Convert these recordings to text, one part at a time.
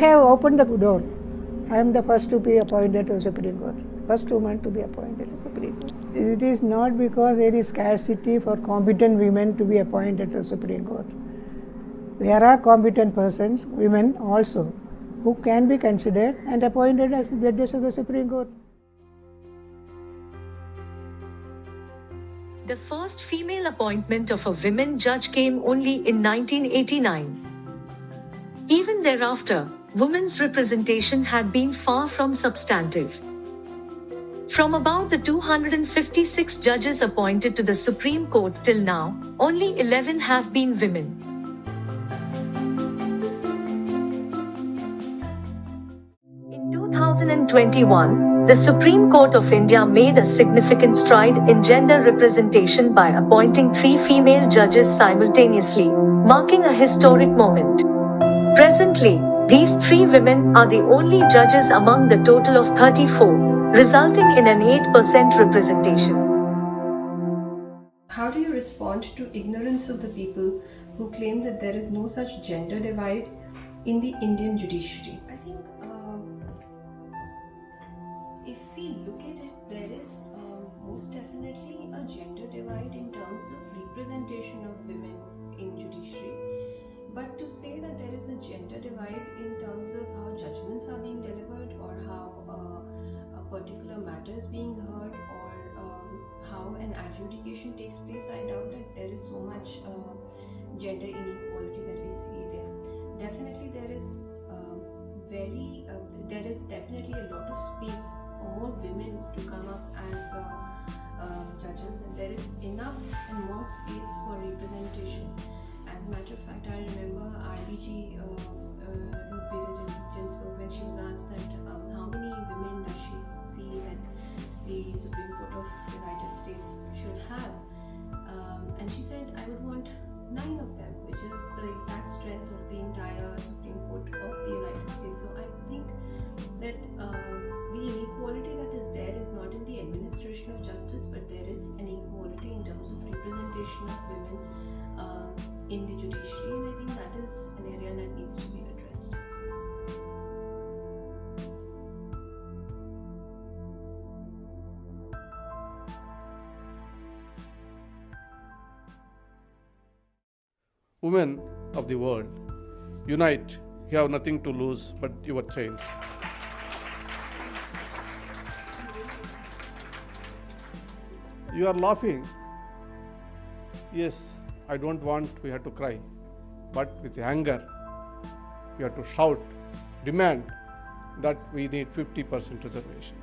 have opened the door. I am the first to be appointed to the Supreme Court, first woman to be appointed to the Supreme Court. It is not because there is scarcity for competent women to be appointed to the Supreme Court. There are competent persons, women also, who can be considered and appointed as judges of the Supreme Court. The first female appointment of a women judge came only in 1989. Even thereafter, women's representation had been far from substantive. From about the 256 judges appointed to the Supreme Court till now, only 11 have been women. In 2021, the Supreme Court of India made a significant stride in gender representation by appointing 3 female judges simultaneously, marking a historic moment. Presently, these 3 women are the only judges among the total of 34, resulting in an 8% representation. How do you respond to ignorance of the people who claim that there is no such gender divide in the Indian judiciary? I think if we look at it, there is most definitely a gender divide in terms of representation of women in judiciary. But to say that there is a gender divide in terms of how judgments are being delivered or how a particular matter is being heard or how an adjudication takes place, I doubt that there is so much gender inequality that we see there. Definitely there is definitely a lot of space for more women to come up as judges, and there is enough and more space for representation. As a matter of fact, I remember RDG Ginsburg, when she was asked that how many women does she see that the Supreme Court of the United States should have, and she said, I would want 9 of them, which is the exact strength of the entire Supreme Court of the United States. So I think that the inequality that is there is not in the administration of justice, but there is an equality in terms of representation of women in the judiciary, and I think that is an area that needs to be addressed. Women of the world, unite. You have nothing to lose but your chains. You are laughing. Yes, I don't want we have to cry, but with anger, we have to shout, demand that we need 50% reservation.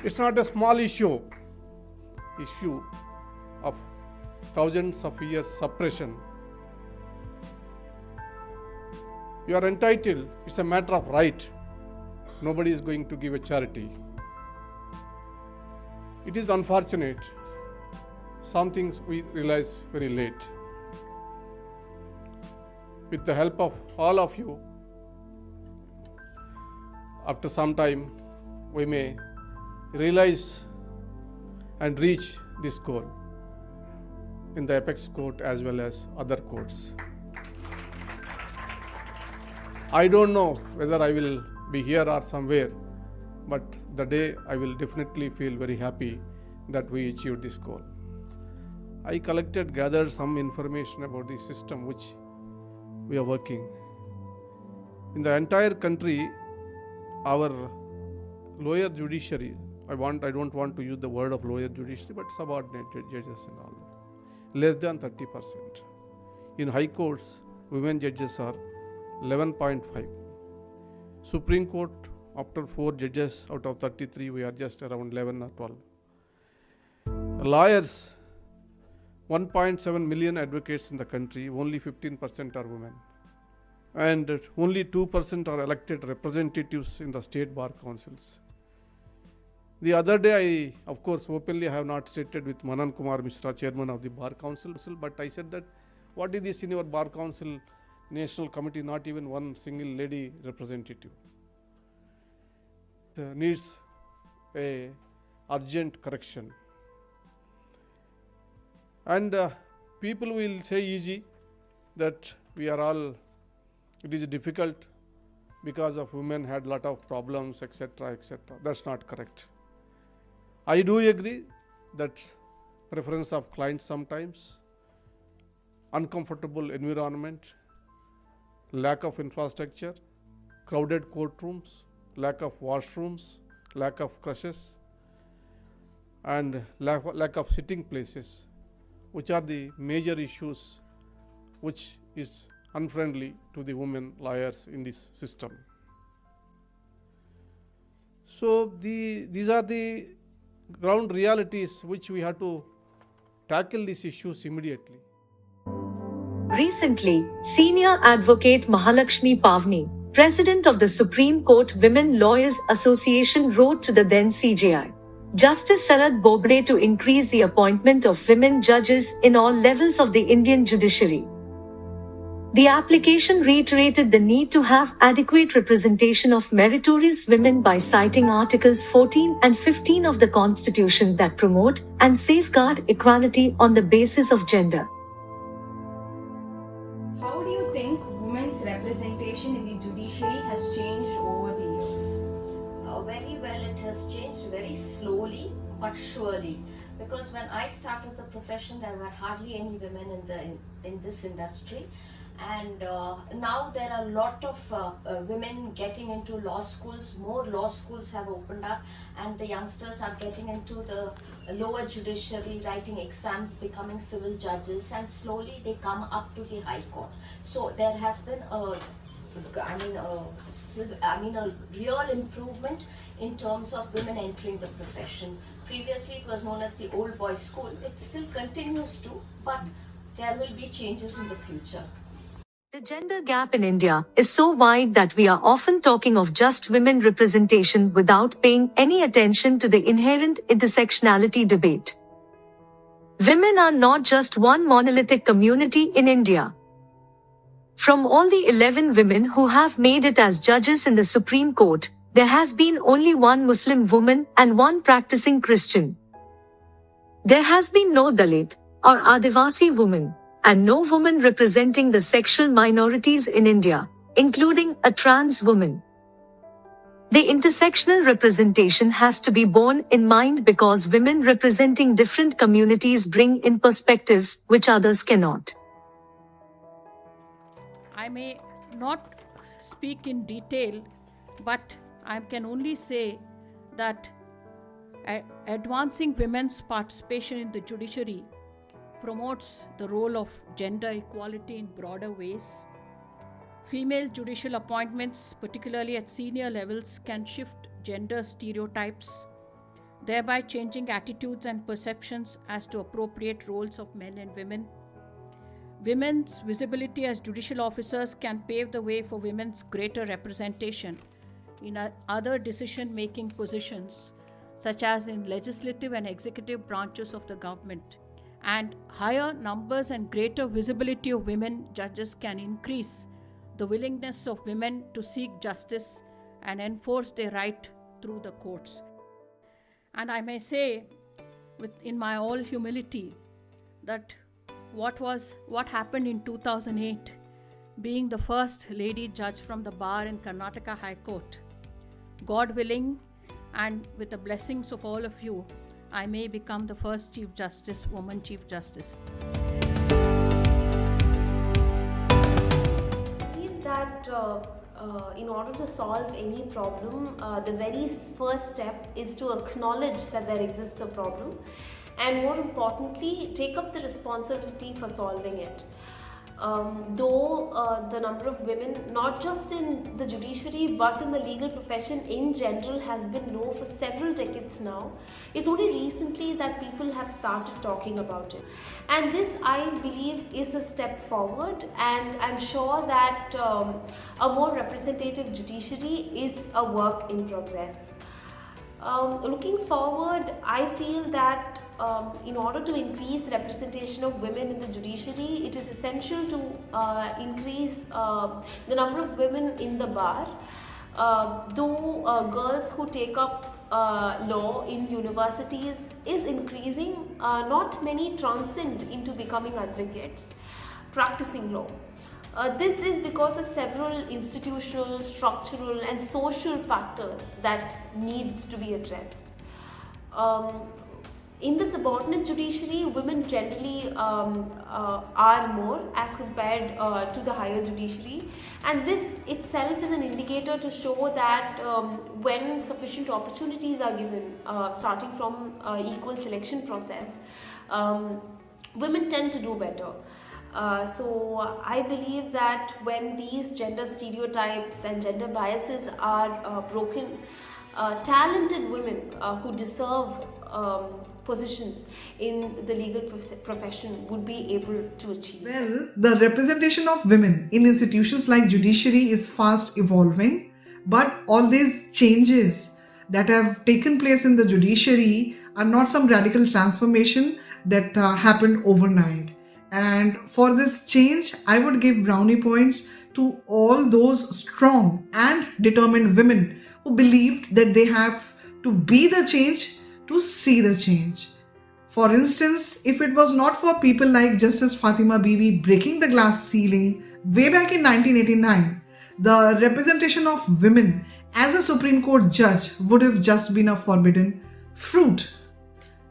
It's not a small issue of thousands of years suppression. You are entitled, it's a matter of right. Nobody is going to give a charity. It is unfortunate. Some things we realize very late. With the help of all of you, after some time, we may realize and reach this goal in the apex court as well as other courts. I don't know whether I will be here or somewhere, but the day I will definitely feel very happy that we achieved this goal. I gathered some information about the system which we are working. In the entire country, our lower judiciary, I don't want to use the word of lower judiciary, but subordinate judges and all, less than 30%. In high courts, women judges are 11.5. Supreme Court, after 4 judges out of 33, we are just around 11 or 12. Lawyers, 1.7 million advocates in the country, only 15% are women. And only 2% are elected representatives in the state bar councils. The other day, I, of course, openly have not stated with Manan Kumar Mishra, chairman of the Bar Council, but I said that, what is this in your Bar Council National Committee, not even one single lady representative? It needs a urgent correction. And people will say easy that we are all, it is difficult because of women had lot of problems, etc., etc. That's not correct. I do agree that preference of clients sometimes, uncomfortable environment, lack of infrastructure, crowded courtrooms, lack of washrooms, lack of crushes, and lack of sitting places, which are the major issues which is unfriendly to the women lawyers in this system. So these are the ground realities which we have to tackle these issues immediately. Recently, Senior Advocate Mahalakshmi Pavani, President of the Supreme Court Women Lawyers Association, wrote to the then CJI, Justice Sarad Bobde, to increase the appointment of women judges in all levels of the Indian judiciary. The application reiterated the need to have adequate representation of meritorious women by citing Articles 14 and 15 of the Constitution that promote and safeguard equality on the basis of gender. How do you think women's representation in the judiciary has changed over the years? Very well, it has changed very slowly but surely. Because when I started the profession, there were hardly any women in this industry. And now there are a lot of women getting into law schools. More law schools have opened up, and the youngsters are getting into the lower judiciary, writing exams, becoming civil judges, and slowly they come up to the High Court. So there has been a real improvement in terms of women entering the profession. Previously it was known as the old boys school. It still continues to, but there will be changes in the future. The gender gap in India is so wide that we are often talking of just women representation without paying any attention to the inherent intersectionality debate. Women are not just one monolithic community in India. From all the 11 women who have made it as judges in the Supreme Court, there has been only one Muslim woman and one practicing Christian. There has been no Dalit or Adivasi woman, and no woman representing the sexual minorities in India, including a trans woman. The intersectional representation has to be borne in mind because women representing different communities bring in perspectives which others cannot. I may not speak in detail, but I can only say that advancing women's participation in the judiciary promotes the role of gender equality in broader ways. Female judicial appointments, particularly at senior levels, can shift gender stereotypes, thereby changing attitudes and perceptions as to appropriate roles of men and women. Women's visibility as judicial officers can pave the way for women's greater representation in other decision-making positions, such as in legislative and executive branches of the government. And higher numbers and greater visibility of women judges can increase the willingness of women to seek justice and enforce their right through the courts. And I may say, in my all humility, that what happened in 2008, being the first lady judge from the bar in Karnataka High Court, God willing, and with the blessings of all of you, I may become the first Chief Justice, woman Chief Justice. I believe that in order to solve any problem, the very first step is to acknowledge that there exists a problem, and more importantly, take up the responsibility for solving it. Though the number of women, not just in the judiciary but in the legal profession in general, has been low for several decades now, it's only recently that people have started talking about it. And this, I believe, is a step forward, and I'm sure that a more representative judiciary is a work in progress. Looking forward, I feel that in order to increase representation of women in the judiciary, it is essential to increase the number of women in the bar. Though girls who take up law in universities is increasing, not many transcend into becoming advocates, practicing law. This is because of several institutional, structural, and social factors that need to be addressed. In the subordinate judiciary, women generally are more as compared to the higher judiciary, and this itself is an indicator to show that when sufficient opportunities are given, starting from equal selection process, women tend to do better. So I believe that when these gender stereotypes and gender biases are broken, talented women who deserve positions in the legal profession would be able to achieve. Well, the representation of women in institutions like judiciary is fast evolving, but all these changes that have taken place in the judiciary are not some radical transformation that happened overnight. And for this change, I would give brownie points to all those strong and determined women who believed that they have to be the change to see the change. For instance, if it was not for people like Justice Fatima Bibi breaking the glass ceiling way back in 1989, the representation of women as a Supreme Court judge would have just been a forbidden fruit.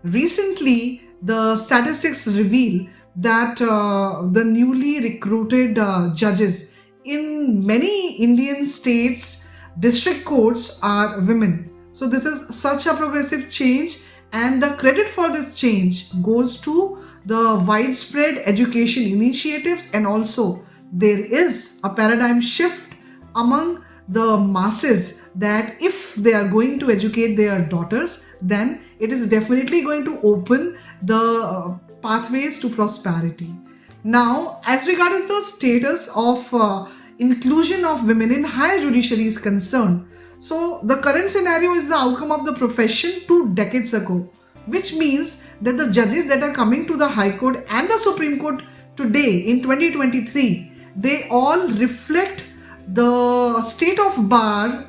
Recently, the statistics reveal that the newly recruited judges in many Indian states, district courts are women. So this is such a progressive change, and the credit for this change goes to the widespread education initiatives, and also there is a paradigm shift among the masses that if they are going to educate their daughters, then it is definitely going to open the pathways to prosperity. Now, as regards the status of inclusion of women in higher judiciary is concerned, so the current scenario is the outcome of the profession 2 decades ago, which means that the judges that are coming to the High Court and the Supreme Court today in 2023, they all reflect the state of bar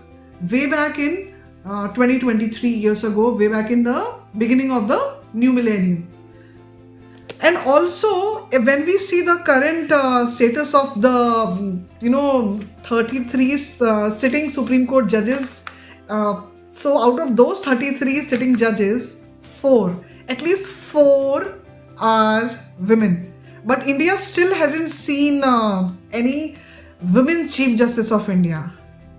way back in 2023 years ago, way back in the beginning of the new millennium. And also, when we see the current status of the 33 sitting Supreme Court judges, so out of those 33 sitting judges, at least four are women. But India still hasn't seen any women Chief Justice of India.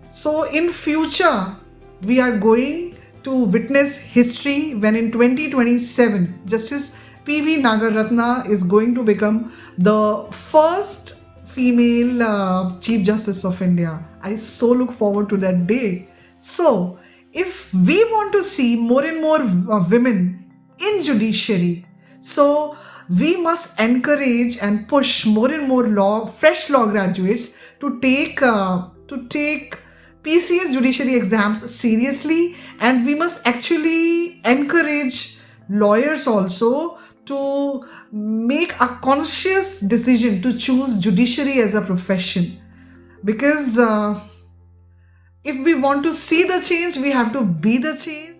So in future, we are going to witness history when in 2027, Justice P.V. Nagaratna is going to become the first female Chief Justice of India. I so look forward to that day. So, if we want to see more and more women in judiciary, so we must encourage and push more and more fresh law graduates to take PCS judiciary exams seriously, and we must actually encourage lawyers also to make a conscious decision to choose judiciary as a profession, because if we want to see the change, we have to be the change.